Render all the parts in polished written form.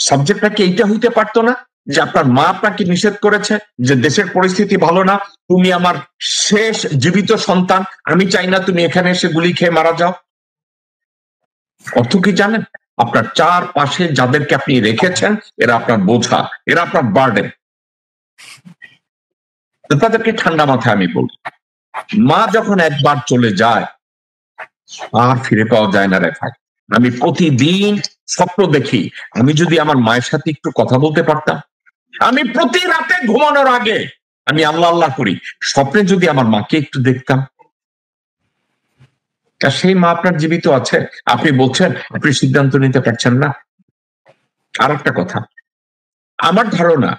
সাবজেক্টটা কি এইটা হইতে পারতো না যে আপনার মা আপনাকে নিষেধ করেছে যে দেশের পরিস্থিতি ভালো না, তুমি আমার শেষ জীবিত সন্তান, আমি চাই না তুমি এখানে এসে গুলি খেয়ে মারা যাও? অর্থ কি জানেন? আপনার চারপাশে যাদেরকে আপনি রেখেছেন এরা আপনার বোঝা, এরা আপনার বার্ডেন। তাদেরকে ঠান্ডা মাথায় আমি বলি, মা যখন একবার চলে যায় আর ফিরে পাওয়া যায় না রে ভাই। আমি প্রতিদিন স্বপ্ন দেখি আমি যদি আমার মায়ের সাথে একটু কথা বলতে পারতাম। আমি প্রতি রাতে ঘুমানোর আগে আমি আল্লাহ আল্লাহ করি স্বপ্নে যদি আমার মাকে একটু দেখতাম। সেই মা আপনার জীবিত আছে, আপনি বলছেন আপনি সিদ্ধান্ত নিতে পারছেন না। আর একটা কথা, আমার ধারণা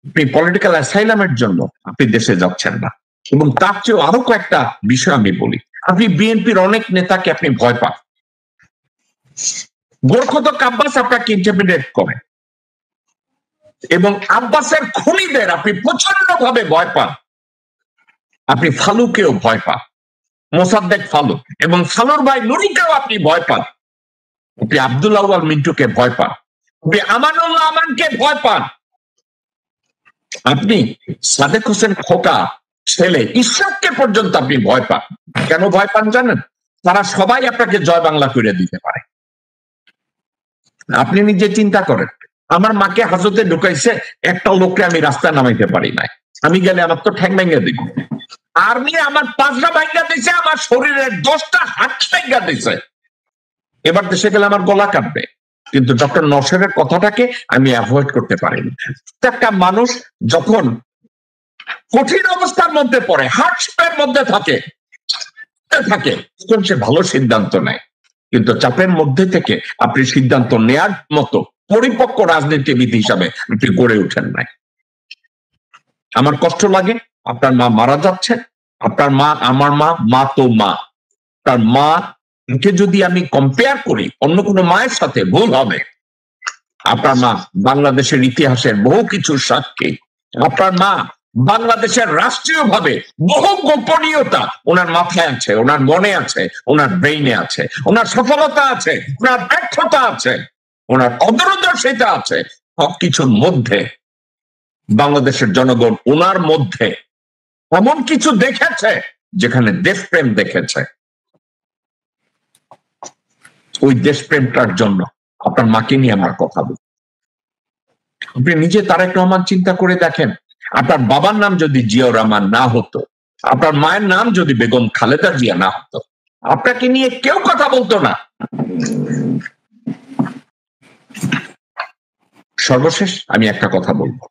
আপনি পলিটিক্যাল অ্যাসাইলামের জন্য আপনি দেশে যাচ্ছেন না, এবং তার চেয়েও আরো কয়েকটা বিষয় আমি বলি। আপনি বিএনপির অনেক নেতাকে আপনি ভয় পান। গোরখতক আব্বাস আপনাকে ইন্টারপ্রিটেট করে, এবং আব্বাসের খুনিদের আপনি প্রচন্ড ভাবে ভয় পান। আপনি ফালুকেও ভয় পান, মোসাদ্দেক ফালু, এবং ফালুর ভাই নুরুকেও আপনি ভয় পান। আপনি আব্দুল আউয়াল মিন্টুকে ভয় পান, আপনি আমানুল্লাহ আমানকে ভয় পান, আপনি সাদেক হোসেন খোকা ছেলে ইশরাককে পর্যন্ত আপনি ভয় পান। কেন ভয় পান জানেন? তারা সবাই আপনাকে জয় বাংলা করে দিতে পারে। আপনি নিজে চিন্তা করেন, আমার মাকে হাজতে ঢুকাইছে, একটা লোককে আমি রাস্তায় নামাইতে পারি নাই, আমি গেলে আমার তো ঠ্যাং ভেঙে দিব। আর্মি আমার 5টা ভাঙ্গা দিছে, আমার শরীরের 10টা হাত ভাঙ্গা দিছে, এবার দেশে গেলে আমার গলা কাটবে। কিন্তু ডক্টর নওশেরের কথাটাকে আমি অ্যাভয়েড করতে পারিনি। একটা মানুষ যখন কঠিন অবস্থার মধ্যে পড়ে, হার্টস্পের মধ্যে থাকে তখন সে ভালো সিদ্ধান্ত নেয়, কিন্তু চাপের মধ্যে থেকে আপনি সিদ্ধান্ত নেয়ার মতো পরিপক্ক রাজনীতিবিদ হিসাবে আপনি গড়ে ওঠেন নাই। আমার কষ্ট লাগে, আপনার মা মারা যাচ্ছে, আপনার মা আমার মা, মা তো মা, তার মা কে যদি আমি কম্পেয়ার করি অন্য কোনো মায়ের সাথে ভুল হবে। আপনার মা বাংলাদেশের ইতিহাসের বহু কিছুর সাক্ষী, আপনার মা বাংলাদেশের রাষ্ট্রীয়ভাবে বহু গোপনীয়তা ওনার মাথায় আছে, ওনার মনে আছে, ওনার ব্রেইনে আছে, ওনার সফলতা আছে, ওনার ব্যর্থতা আছে, ওনার অদূরদর্শিতা আছে। সবকিছুর মধ্যে বাংলাদেশের জনগণ ওনার মধ্যে এমন কিছু দেখেছে যেখানে দেশপ্রেম দেখেছে। ওই দেশপ্রেমটার জন্য আপনার মাকে নিয়ে আমার কথা বলি। আপনি নিজে তারেক রহমান চিন্তা করে দেখেন, আপনার বাবার নাম যদি জিয়াউর রহমান না হতো, আপনার মায়ের নাম যদি বেগম খালেদা জিয়া না হতো, আপনাকে নিয়ে কেউ কথা বলতো না। সর্বশেষ আমি একটা কথা বলবো,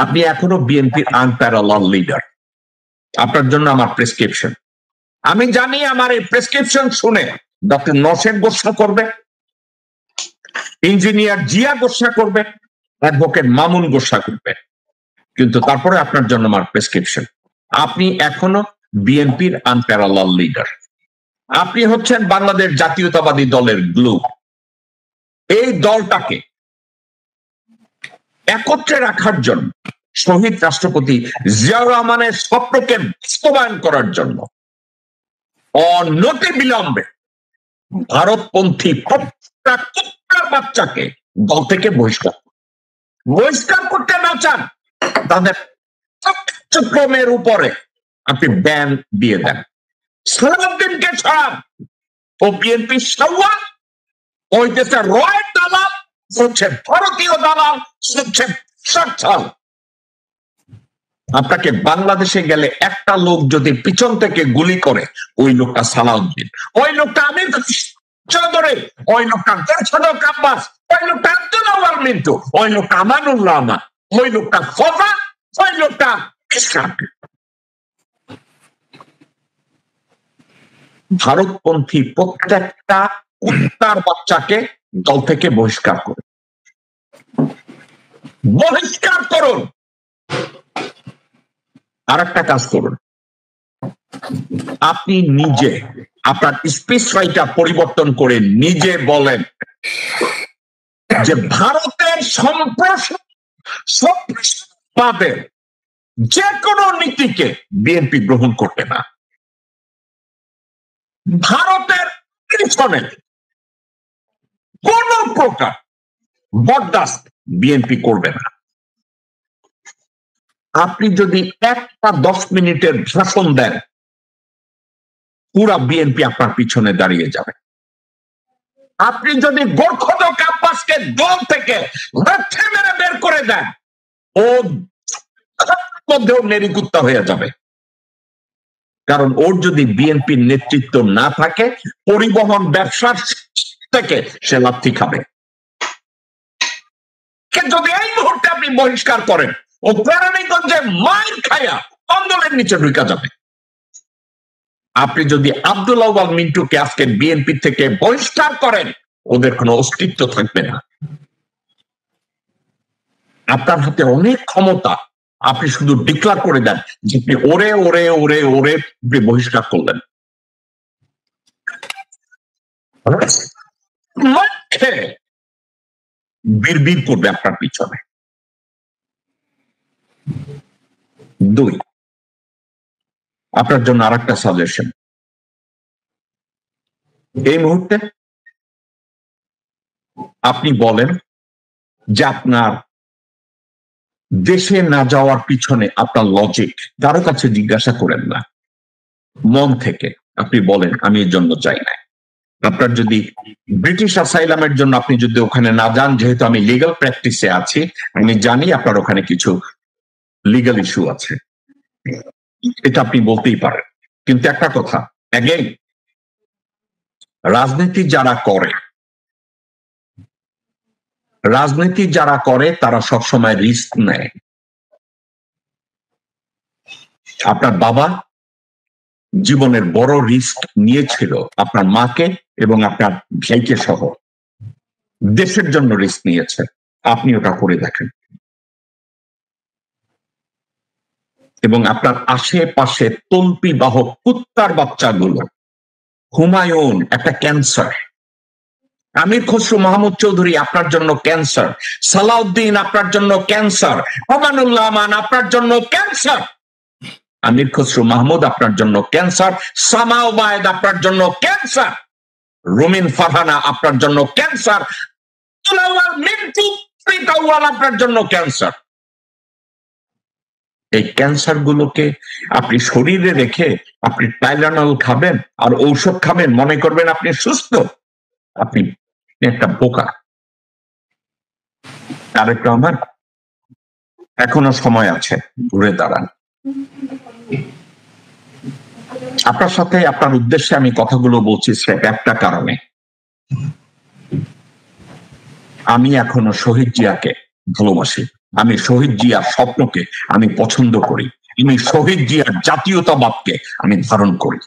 আপনি এখনো বিএনপির আনপ্যারালাল লিডার। আপনার জন্য আমার প্রেসক্রিপশন, আমি জানি আমার এই প্রেসক্রিপশন শুনে ডক্টর নওশের গোসা করবে, ইঞ্জিনিয়ার জিয়া গোসা করবে, অ্যাডভোকেট মামুন গোসা করবে, কিন্তু তারপরে আপনার জন্য আমার প্রেসক্রিপশন, আপনি এখনো বিএনপির আনপ্যারালাল লিডার। আপনি হচ্ছেন বাংলাদেশ জাতীয়তাবাদী দলের গ্লু। এই দলটাকে একত্রে রাখার জন্য, শহীদ রাষ্ট্রপতি জিয়াউর রহমানের স্বপ্নকে বাস্তবায়ন করার জন্য অনতি বিলম্বে ভারতপন্থী প্রত্যেকটা বাচ্চাকে দল থেকে বহিষ্কার করতে না চান, তাদের কার্যক্রমের উপরে আপনি ব্যান দিয়ে দেন। সালাউদ্দিনকে ছাড়ান, ও বিএনপি সাওয়া, ওই দেশের রয়ের দালাল, হচ্ছে ভারতীয় দালাল, হচ্ছে সচ্ছল। আপনাকে বাংলাদেশে গেলে একটা লোক যদি পিছন থেকে গুলি করে, ওই লোকটা সালাউদ্দিন, ওই লোকটা আমির চৌধুরী, ওই লোকটা গোরখতক আব্বাস, ওই লোকটা আব্দুল আউয়াল মিন্টু, ওই লোকটা আমানুল্লাহ আমান, ওই লোকটা খোকা, ওই লোকটা ইশরাক। ভারতপন্থী প্রত্যেকটা কুত্তার বাচ্চাকে দল থেকে বহিষ্কার করুন। আর একটা কাজ করুন, আপনি নিজে আপনার স্পিচ রাইটার পরিবর্তন করে নিজে বলেন যে ভারতের সম্প্রসারণবাদের যে কোনো নীতিকে বিএনপি গ্রহণ করবে না। ভারতের পিছনে কোন প্রকার বরদাস্ত বিএনপি করবে না। আপনি যদি একটা 10 মিনিটের ভাষণ দেন, পুরা বিএনপি আপনার পিছনে দাঁড়িয়ে যাবে। আপনি যদি গোর্খদক আব্বাসকে দল থেকে লাথি মেরে বের করে দেন, ও মধ্যেও নেরিকুত্তা হয়ে যাবে। কারণ ওর যদি বিএনপির নেতৃত্ব না থাকে, পরিবহন ব্যবসার থেকে সে লাথি খাবে। যদি এই মুহূর্তে আপনি বহিষ্কার করেন, ও কেরানীগঞ্জে মাইর খায়া আন্দোলনের নিচে ঢুকা যাবে। আপনি যদি আব্দুল আউয়াল মিন্টুকে আজকে বিএনপি থেকে বহিষ্কার করেন, ওদের কোনো অস্তিত্ব থাকবে না। আপনার হাতে অনেক ক্ষমতা, আপনি শুধু ডিক্লার করে দেন যে আপনি ওরে ওরে ওরে ওরে বহিষ্কার করলেন। বিড়বিড় করবে আপনার পিছনে। 2, আপনার জন্য আরেকটা সাজেশন। এই মুহূর্তে আপনি বলেন যে আপনার দেশে না যাওয়ার পিছনে আপনার লজিক কারো কাছে জিজ্ঞাসা করেন না, মন থেকে আপনি বলেন আমি এর জন্য যাই না। আপনার যদি ব্রিটিশ অ্যাসাইলামের জন্য আপনি যদি ওখানে না যান, যেহেতু আমি লিগ্যাল প্র্যাকটিসে আছি, আমি জানি আপনার ওখানে কিছু লিগ্যাল ইস্যু আছে, এটা আপনি বলতেই পারেন। কিন্তু একটা কথা, অ্যাগেইন, রাজনীতি যারা করে তারা সবসময় রিস্ক নেয়। আপনার বাবা জীবনের বড় রিস্ক নিয়েছিল আপনার মাকে এবং আপনার ভাইকে সহ, দেশের জন্য রিস্ক নিয়েছে। আপনি ওটা করে দেখেন। এবং আপনার আশেপাশে তল্পি বাহক কুত্তার বাচ্চাগুলো, হুমায়ুন একটা ক্যান্সার, আমির খসরু মাহমুদ চৌধুরী আপনার জন্য ক্যান্সার, সালাউদ্দিন আপনার জন্য ক্যান্সার, আমানুল্লাহ আমান আপনার জন্য ক্যান্সার, আমির খসরু মাহমুদ আপনার জন্য ক্যান্সার, সামা ওবায়েদ আপনার জন্য ক্যান্সার, রুমিন ফারহানা আপনার জন্য ক্যান্সার, মিন্টু আপনার জন্য ক্যান্সার। এই ক্যান্সার গুলোকে আপনি শরীরে রেখে আপনি টাইলানল খাবেন আর ঔষধ খাবেন, মনে করবেন আপনি সুস্থ। আপনি একটা বোকা। তারেক রহমান, এখনো সময় আছে, ঘুরে দাঁড়ান। আপনার সাথে আপনার উদ্দেশ্যে আমি কথাগুলো বলছি একটা কারণে, আমি এখনো শহীদ জিয়াকে ভালোবাসি, আমি শহীদ জিয়ার স্বপ্নকে আমি পছন্দ করি, আমি শহীদ জিয়ার জাতীয়তাবাদকে আমি ধারণ করি।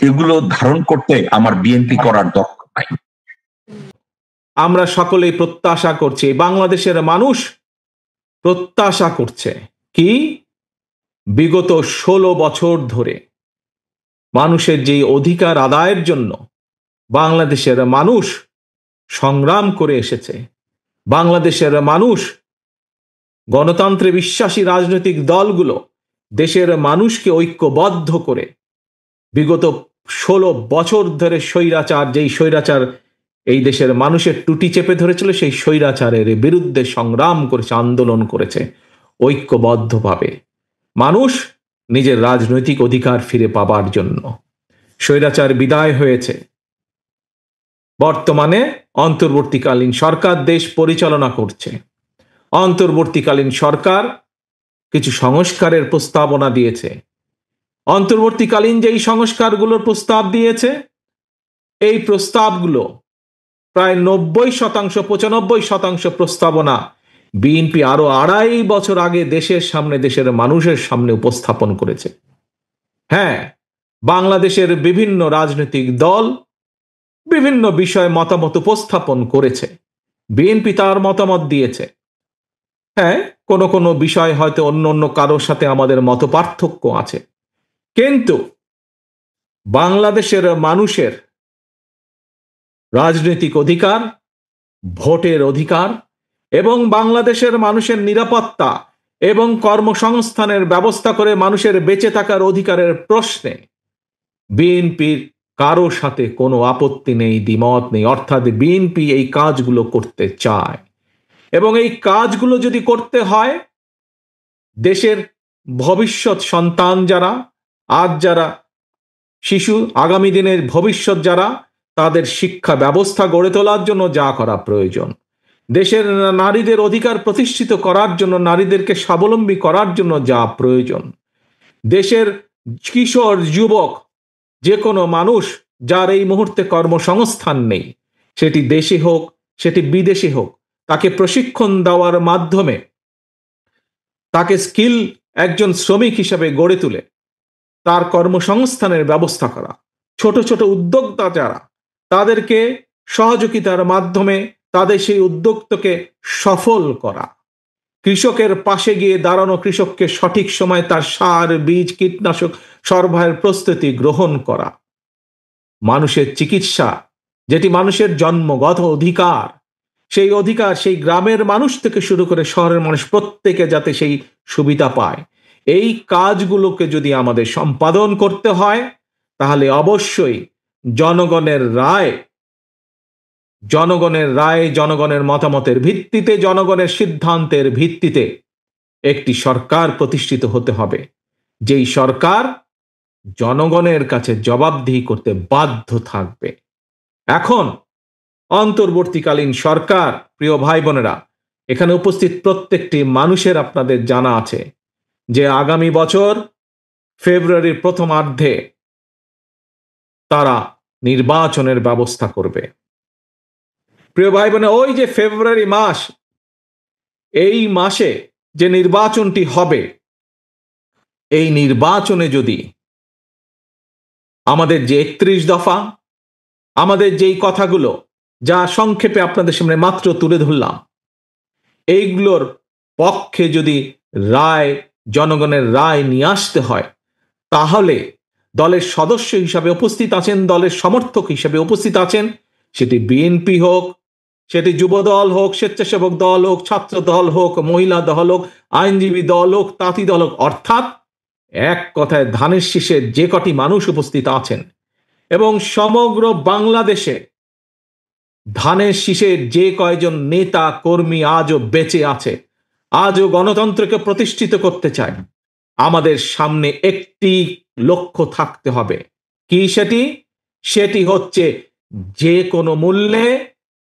এগুলো ধারণ করতে আমার বিএনপি করার দরকার নাই। আমরা সকলেই প্রত্যাশা করছি, বাংলাদেশের মানুষ প্রত্যাশা করছে কি, বিগত 16 বছর ধরে মানুষের যে অধিকার আদায়ের জন্য বাংলাদেশের মানুষ সংগ্রাম করে এসেছে, বাংলাদেশের মানুষ, গণতন্ত্রে বিশ্বাসী রাজনৈতিক দলগুলো দেশের মানুষকে ঐক্যবদ্ধ করে বিগত 16 বছর ধরে যেই স্বৈরাচার এই দেশের মানুষের টুটি চেপে ধরেছিল, সেই স্বৈরাচারের বিরুদ্ধে সংগ্রাম করেছে, আন্দোলন করেছে ঐক্যবদ্ধভাবে মানুষ নিজের রাজনৈতিক অধিকার ফিরে পাবার জন্য। স্বৈরাচার বিদায় হয়েছে। বর্তমানে অন্তর্বর্তীকালীন সরকার দেশ পরিচালনা করছে। অন্তর্বর্তীকালীন সরকার কিছু সংস্কারের প্রস্তাবনা দিয়েছে। অন্তর্বর্তীকালীন যেই সংস্কারগুলোর প্রস্তাব দিয়েছে, এই প্রস্তাবগুলো প্রায় 90%, 95% প্রস্তাবনা বিএনপি আরো 2.5 বছর আগে দেশের সামনে, দেশের মানুষের সামনে উপস্থাপন করেছে। হ্যাঁ, বাংলাদেশের বিভিন্ন রাজনৈতিক দল বিভিন্ন বিষয়ে মতামত উপস্থাপন করেছে, বিএনপি তার মতামত দিয়েছে। হ্যাঁ, কোনো কোনো বিষয় হয়তো অন্য কারোর সাথে আমাদের মত পার্থক্য আছে, কিন্তু বাংলাদেশের মানুষের রাজনৈতিক অধিকার, ভোটের অধিকার এবং বাংলাদেশের মানুষের নিরাপত্তা এবং কর্মসংস্থানের ব্যবস্থা করে মানুষের বেঁচে থাকার অধিকারের প্রশ্নে বিএনপির কারো সাথে কোনো আপত্তি নেই, দ্বিমত নেই। অর্থাৎ বিএনপি এই কাজগুলো করতে চায়, এবং এই কাজগুলো যদি করতে হয়, দেশের ভবিষ্যৎ সন্তান যারা, আজ যারা শিশু, আগামী দিনের ভবিষ্যৎ যারা, তাদের শিক্ষা ব্যবস্থা গড়ে তোলার জন্য যা করা প্রয়োজন, দেশের নারীদের অধিকার প্রতিষ্ঠিত করার জন্য, নারীদেরকে স্বাবলম্বী করার জন্য যা প্রয়োজন, দেশের কিশোর যুবক, যে কোনো মানুষ যার এই মুহূর্তে কর্মসংস্থান নেই, সেটি দেশে হোক সেটি বিদেশে হোক, তাকে প্রশিক্ষণ দেওয়ার মাধ্যমে তাকে স্কিল একজন শ্রমিক হিসেবে গড়ে তুলে তার কর্মসংস্থানের ব্যবস্থা করা, ছোট ছোট উদ্যোক্তা যারা, তাদেরকে সহযোগিতার মাধ্যমে তাদের সেই উদ্যোক্তাকে সফল করা, কৃষকের পাশে গিয়ে দাঁড়ানো, কৃষককে সঠিক সময় তার সার, বীজ, কীটনাশক সরবরাহের প্রস্তুতি গ্রহণ করা, মানুষের চিকিৎসা যেটি মানুষের জন্মগত অধিকার, সেই অধিকার সেই গ্রামের মানুষ থেকে শুরু করে শহরের মানুষ প্রত্যেকে যাতে সেই সুবিধা পায়, এই কাজগুলোকে যদি আমাদের সম্পাদন করতে হয়, তাহলে অবশ্যই জনগণের রায়, জনগণের মতামতের ভিত্তিতে, জনগণের সিদ্ধান্তের ভিত্তিতে একটি সরকার প্রতিষ্ঠিত হতে হবে, যেই সরকার জনগণের কাছে জবাবদিহি করতে বাধ্য থাকবে। এখন অন্তর্বর্তীকালীন সরকার, প্রিয় ভাই বোনেরা, এখানে উপস্থিত প্রত্যেকটি মানুষের আপনাদের জানা আছে যে আগামী বছর ফেব্রুয়ারির প্রথমার্ধে তারা নির্বাচনের ব্যবস্থা করবে। প্রিয় ভাই বোনেরা, ওই যে ফেব্রুয়ারি মাস, এই মাসে যে নির্বাচনটি হবে, এই নির্বাচনে যদি আমাদের যে 31 দফা, আমাদের যেই কথাগুলো যা সংক্ষেপে আপনাদের সামনে মাত্র তুলে ধরলাম, এইগুলোর পক্ষে যদি রায়, জনগণের রায় নিয়ে আসতে হয়, তাহলে দলের সদস্য হিসাবে উপস্থিত আছেন, দলের সমর্থক হিসাবে উপস্থিত আছেন, সেটি বিএনপি হোক, সেটি যুব দল হোক, স্বেচ্ছাসেবক দল হোক, ছাত্র দল হোক, মহিলা দল হোক, আইনজীবী দল হোক, তাঁতি দল হোক, অর্থাৎ এক কথায় ধানের শীষের যে কটি মানুষ উপস্থিত আছেন, এবং সমগ্র বাংলাদেশে ধানের শীষের যে কয়জন নেতা কর্মী আজও বেঁচে আছে, আজও গণতন্ত্রকে প্রতিষ্ঠিত করতে চায়, আমাদের সামনে একটি লক্ষ্য থাকতে হবে। কি সেটি? সেটি হচ্ছে যে কোনো মূল্যে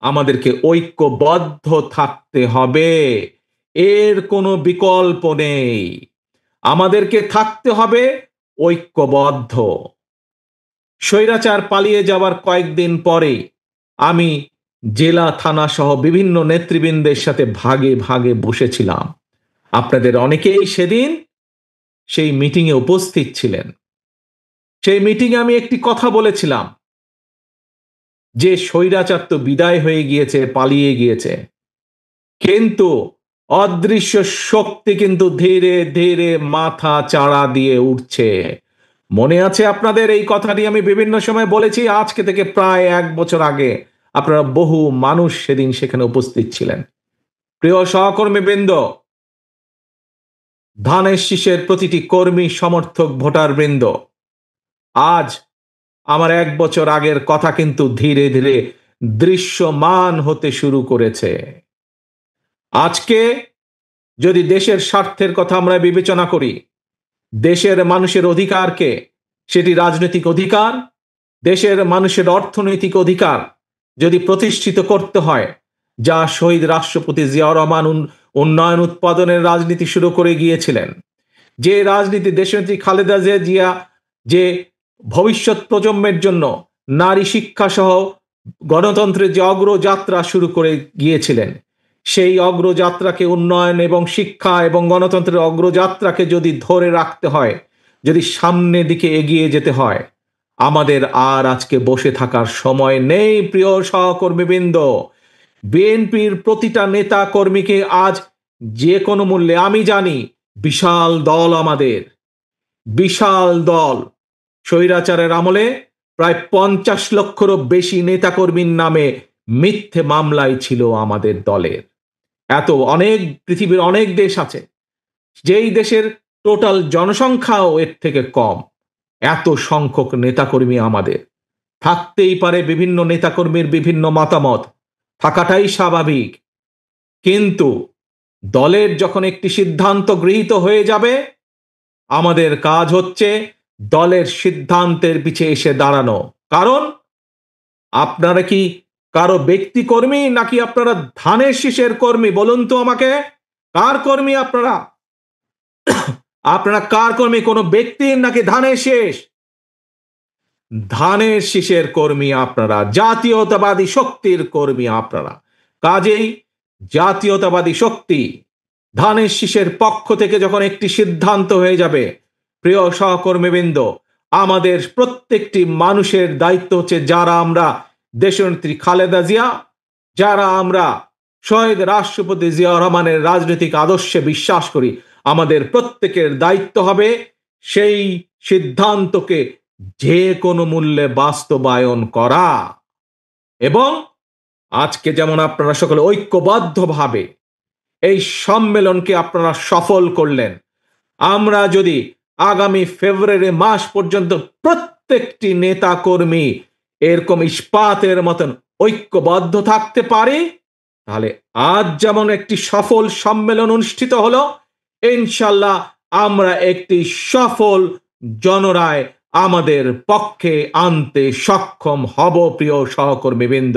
আমাদেরকে ঐক্যবদ্ধ থাকতে হবে, এর কোনো বিকল্প নেই। আমাদেরকে থাকতে হবে ঐক্যবদ্ধ। স্বৈরাচার পালিয়ে যাওয়ার কয়েকদিন পরে আমি জেলা, থানা সহ বিভিন্ন নেতৃবৃন্দের সাথে ভাগে ভাগে বসেছিলাম। আপনাদের অনেকেই সেদিন সেই মিটিংয়ে উপস্থিত ছিলেন। সেই মিটিংয়ে আমি একটি কথা বলেছিলাম যে স্বৈরাচার তো বিদায় হয়ে গিয়েছে, পালিয়ে গিয়েছে, কিন্তু অদৃশ্য শক্তি কিন্তু ধীরে ধীরে মাথা চাড়া দিয়ে উঠছে। মনে আছে আপনাদের? এই কথাটি আমি বিভিন্ন সময় বলেছি, আজকে থেকে প্রায় 1 বছর আগে। আপনারা বহু মানুষ সেদিন সেখানে উপস্থিত ছিলেন। প্রিয় সহকর্মী বৃন্দ, ধানের শীষের প্রতিটি কর্মী, সমর্থক, ভোটার বৃন্দ, আজ আমার 1 বছর আগের কথা কিন্তু ধীরে ধীরে দৃশ্যমান হতে শুরু করেছে। আজকে যদি দেশের স্বার্থের কথা আমরা বিবেচনা করি, দেশের মানুষের অধিকারকে, সেটি রাজনৈতিক অধিকার, দেশের মানুষের অর্থনৈতিক অধিকার যদি প্রতিষ্ঠিত করতে হয়, যা শহীদ রাষ্ট্রপতি জিয়াউর রহমান উন্নয়ন উৎপাদনের রাজনীতি শুরু করে গিয়েছিলেন, যে রাজনীতি দেশনেত্রী খালেদা জিয়া যে ভবিষ্যৎ প্রজন্মের জন্য নারী শিক্ষা সহ গণতন্ত্রের যে অগ্রযাত্রা শুরু করে গিয়েছিলেন, সেই অগ্রযাত্রাকে, উন্নয়ন এবং শিক্ষা এবং গণতন্ত্রের অগ্রযাত্রাকে যদি ধরে রাখতে হয়, যদি সামনের দিকে এগিয়ে যেতে হয়, আমাদের আর আজকে বসে থাকার সময় নেই। প্রিয় সহকর্মীবৃন্দ, বিএনপির প্রতিটা নেতা কর্মীকে আজ যে কোনো মূল্যে, আমি জানি বিশাল দল, আমাদের বিশাল দল, স্বৈরাচারের আমলে প্রায় 50 লক্ষেরও বেশি নেতাকর্মীর নামে মিথ্যে মামলায় ছিল আমাদের দলের। এত অনেক, পৃথিবীর অনেক দেশ আছে যেই দেশের টোটাল জনসংখ্যাও এর থেকে কম, এত সংখ্যক নেতাকর্মী আমাদের। থাকতেই পারে বিভিন্ন নেতাকর্মীর বিভিন্ন মতামত, থাকাটাই স্বাভাবিক। কিন্তু দলের যখন একটি সিদ্ধান্ত গৃহীত হয়ে যাবে, আমাদের কাজ হচ্ছে দলের সিদ্ধান্তের পিছে এসে দাঁড়ানো। কারণ আপনারা কি কারো ব্যক্তি কর্মী নাকি আপনারা ধানের শীষের কর্মী? বলুন তো আমাকে, কার কর্মী আপনারা? আপনারা কার কর্মী, কোনো ব্যক্তির নাকি ধানের শীষ? ধানের শীষের কর্মী আপনারা, জাতীয়তাবাদী শক্তির কর্মী আপনারা। কাজেই জাতীয়তাবাদী শক্তি ধানের শীষের পক্ষ থেকে যখন একটি সিদ্ধান্ত হয়ে যাবে, প্রিয় সহকর্মীবৃন্দ, আমাদের প্রত্যেকটি মানুষের দায়িত্ব হচ্ছে, যারা আমরা দেশনেত্রী খালেদা জিয়া, যারা আমরা শহীদ রাষ্ট্রপতি জিয়াউর রহমানের রাজনৈতিক আদর্শে বিশ্বাস করি, আমাদের প্রত্যেকের দায়িত্ব হবে সেই সিদ্ধান্তকে যে কোনো মূল্যে বাস্তবায়ন করা। এবং আজকে যেমন আপনারা সকলে ঐক্যবদ্ধভাবে এই সম্মেলনকে আপনারা সফল করলেন, আমরা যদি আগামী ফেব্রুয়ারি মাস পর্যন্ত প্রত্যেকটি নেতা কর্মী এরকম ইস্পাতের মতন ঐক্যবদ্ধ থাকতে পারি, তাহলে আজ যেমন একটি সফল সম্মেলন অনুষ্ঠিত হলো, ইনশাল্লাহ আমরা একটি সফল জনরায় আমাদের পক্ষে আনতে সক্ষম হব, প্রিয় সহকর্মীবৃন্দ।